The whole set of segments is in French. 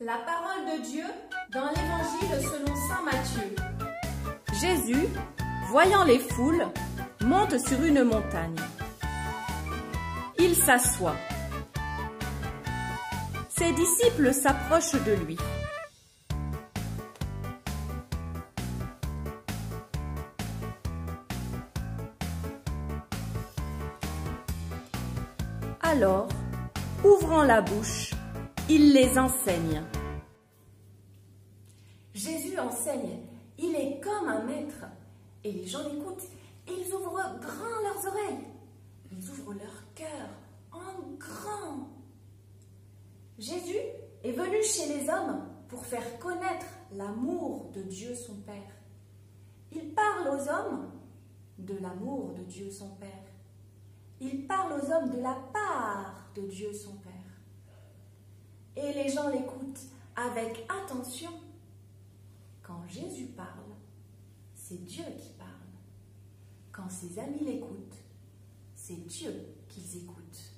La parole de Dieu dans l'évangile selon saint Matthieu. Jésus, voyant les foules, monte sur une montagne. Il s'assoit. Ses disciples s'approchent de lui. Alors, ouvrant la bouche, il les enseigne. Jésus enseigne, il est comme un maître. Et les gens l'écoutent et ils ouvrent grand leurs oreilles. Ils ouvrent leur cœur en grand. Jésus est venu chez les hommes pour faire connaître l'amour de Dieu son Père. Il parle aux hommes de l'amour de Dieu son Père. Il parle aux hommes de la part de Dieu son Père. Et les gens l'écoutent avec attention. Quand Jésus parle, c'est Dieu qui parle. Quand ses amis l'écoutent, c'est Dieu qu'ils écoutent.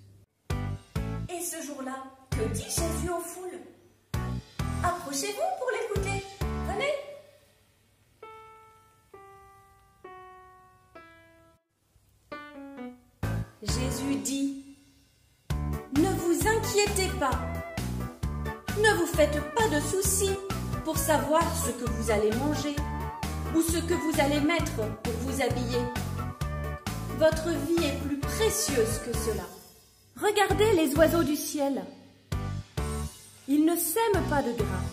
Et ce jour-là, que dit Jésus aux foules? Approchez-vous pour l'écouter. Venez. Jésus dit, ne vous inquiétez pas, ne vous faites pas de soucis pour savoir ce que vous allez manger ou ce que vous allez mettre pour vous habiller. Votre vie est plus précieuse que cela. Regardez les oiseaux du ciel. Ils ne sèment pas de grains,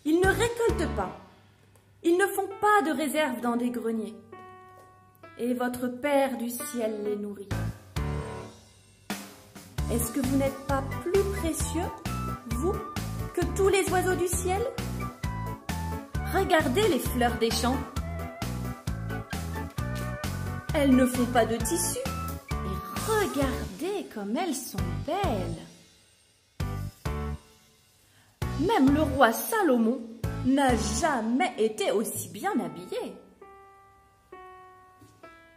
ils ne récoltent pas, ils ne font pas de réserve dans des greniers. Et votre Père du ciel les nourrit. Est-ce que vous n'êtes pas plus précieux, vous, que tous les oiseaux du ciel? Regardez les fleurs des champs. Elles ne font pas de tissu. Et regardez comme elles sont belles. Même le roi Salomon n'a jamais été aussi bien habillé.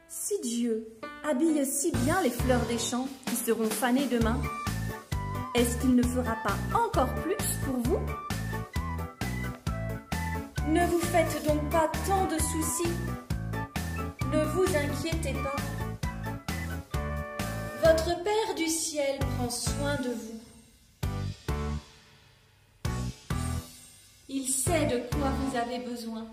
Si Dieu habille si bien les fleurs des champs qui seront fanées demain, est-ce qu'il ne fera pas encore plus pour vous? Ne vous faites donc pas tant de soucis. Ne vous inquiétez pas. Votre Père du ciel prend soin de vous. Il sait de quoi vous avez besoin.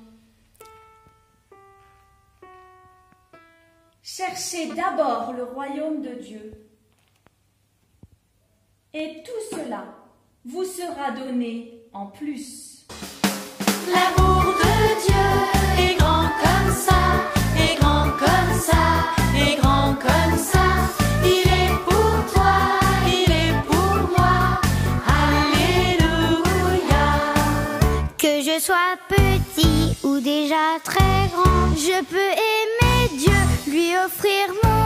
Cherchez d'abord le royaume de Dieu. Et tout cela vous sera donné en plus. L'amour de Dieu est grand comme ça, est grand comme ça, est grand comme ça. Il est pour toi, il est pour moi. Alléluia. Que je sois petit ou déjà très grand, je peux aimer Dieu, lui offrir mon